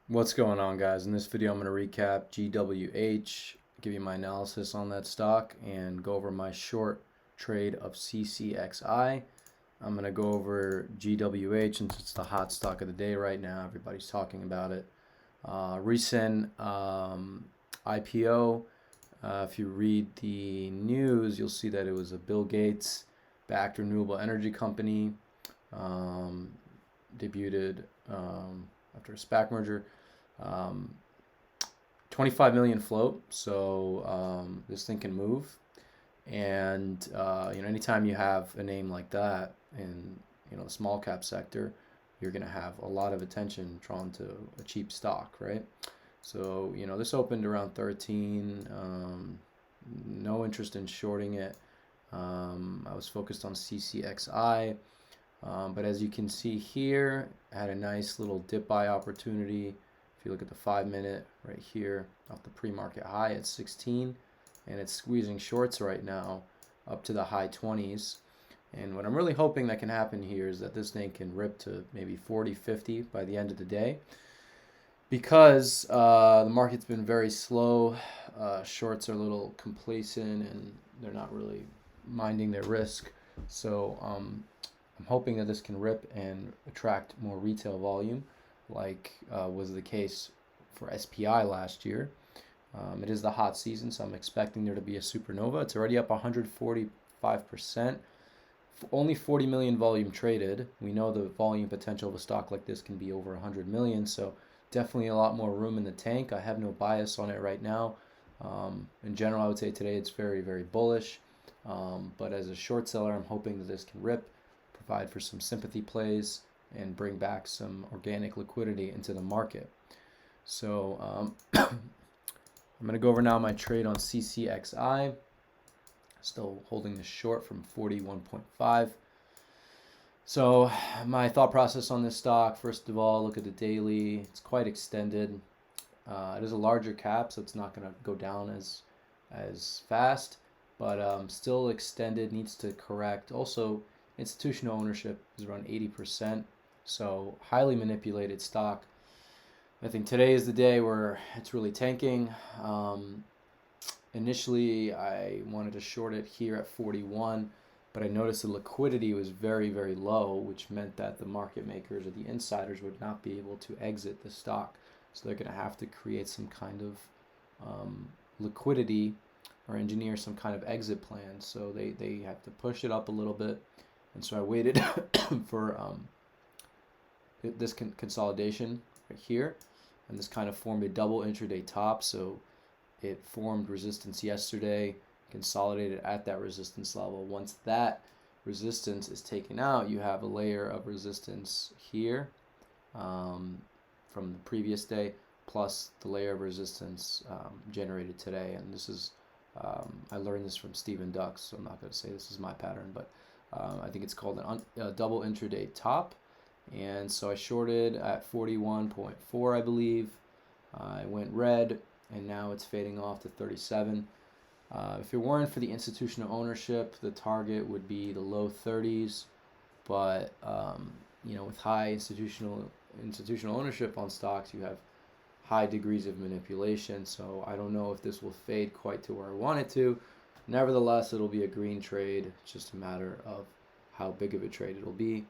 What's going on, guys? In this video, I'm going to recap GWH, give you my analysis on that stock, and go over my short trade of CCXI. I'm going to go over GWH since it's the hot stock of the day right now. Everybody's talking about it. Recent IPO. If you read the news, you'll see that it was a Bill Gates backed renewable energy company. Debuted after a SPAC merger. 25 million float, so this thing can move. And anytime you have a name like that in the small cap sector, you're going to have a lot of attention drawn to a cheap stock, right? So this opened around 13. No interest in shorting it. I was focused on CCXI. But as you can see here, I had a nice little dip buy opportunity. If you look at the 5-minute right here off the pre-market high at 16, and it's squeezing shorts right now up to the high 20s. And what I'm really hoping that can happen here is that this thing can rip to maybe 40, 50 by the end of the day, because the market's been very slow. Shorts are a little complacent and they're not really minding their risk. So I'm hoping that this can rip and attract more retail volume, like was the case for SPI last year. It is the hot season, so I'm expecting there to be a supernova. It's already up 145%. Only 40 million volume traded. We know the volume potential of a stock like this can be over 100 million, so definitely a lot more room in the tank. I have no bias on it right now. In general, I would say today it's very, very bullish. But as a short seller, I'm hoping that this can rip, provide for some sympathy plays, and bring back some organic liquidity into the market. So I'm going to go over now my trade on CCXI. Still holding the short from 41.5. So my thought process on this stock, first of all, look at the daily. It's quite extended. It is a larger cap, so it's not going to go down as fast, but still extended, needs to correct. Also, institutional ownership is around 80%, so highly manipulated stock. I think today is the day where it's really tanking. Initially, I wanted to short it here at 41, but I noticed the liquidity was very, very low, which meant that the market makers or the insiders would not be able to exit the stock. So they're going to have to create some kind of liquidity or engineer some kind of exit plan. So they have to push it up a little bit. And so I waited for this consolidation right here. And this kind of formed a double intraday top. So it formed resistance yesterday, consolidated at that resistance level. Once that resistance is taken out, you have a layer of resistance here from the previous day, plus the layer of resistance generated today. And this is, I learned this from Stephen Ducks, so I'm not going to say this is my pattern, but I think it's called a double intraday top. And so I shorted at 41.4, I believe. I went red, and now it's fading off to 37. If it weren't for the institutional ownership, the target would be the low 30s. But with high institutional ownership on stocks, you have high degrees of manipulation. So I don't know if this will fade quite to where I want it to. Nevertheless, it'll be a green trade. It's just a matter of how big of a trade it'll be.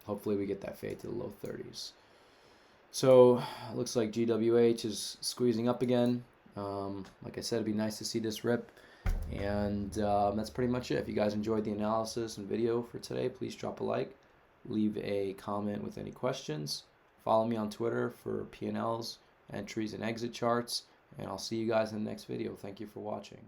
Hopefully we get that fade to the low 30s. So it looks like GWH is squeezing up again. Like I said, it'd be nice to see this rip. And that's pretty much it. If you guys enjoyed the analysis and video for today, please drop a like. Leave a comment with any questions. Follow me on Twitter for P&Ls, entries, and exit charts. And I'll see you guys in the next video. Thank you for watching.